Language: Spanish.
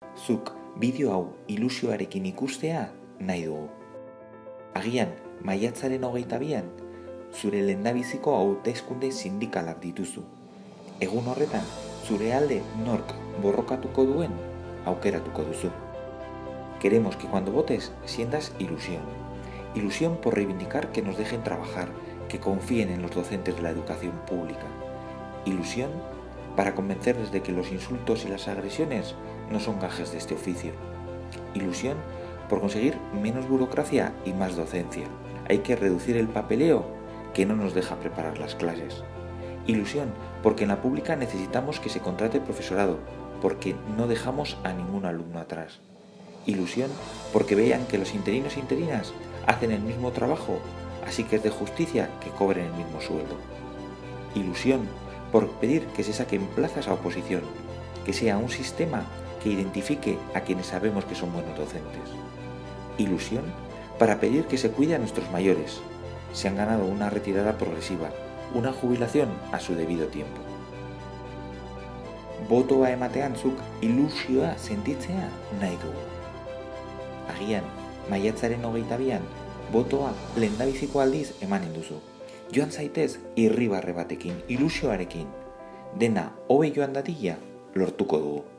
Zuk bideo hau ilusioarekin ikustea nahi dugu. Agian, maiatzaren 22an, zure lehendabiziko hauteskunde sindikalak dituzu. Egun horretan, zure alde nork borrokatuko duen aukeratuko duzu. Queremos que cuando votes sientas ilusión. Ilusión por reivindicar que nos dejen trabajar, que confíen en los docentes de la educación pública. Ilusión para convencerles de que los insultos y las agresiones no son gajes de este oficio. Ilusión por conseguir menos burocracia y más docencia. Hay que reducir el papeleo que no nos deja preparar las clases. Ilusión porque en la pública necesitamos que se contrate profesorado, porque no dejamos a ningún alumno atrás. Ilusión porque vean que los interinos e interinas hacen el mismo trabajo, así que es de justicia que cobren el mismo sueldo. Ilusión por pedir que se saquen plazas a oposición, que sea un sistema que identifique a quienes sabemos que son buenos docentes. Ilusión para pedir que se cuide a nuestros mayores. Se han ganado una retirada progresiva, una jubilación a su debido tiempo. Botoa ematean zuk ilusioa sentitzea nahi dugu. Agian, maiatzaren 22an, botoa lehendabiziko aldiz emanen duzu. Joan zaitez irribarre batekin, ilusioarekin. Dena hobe joan dadila lortuko dugu.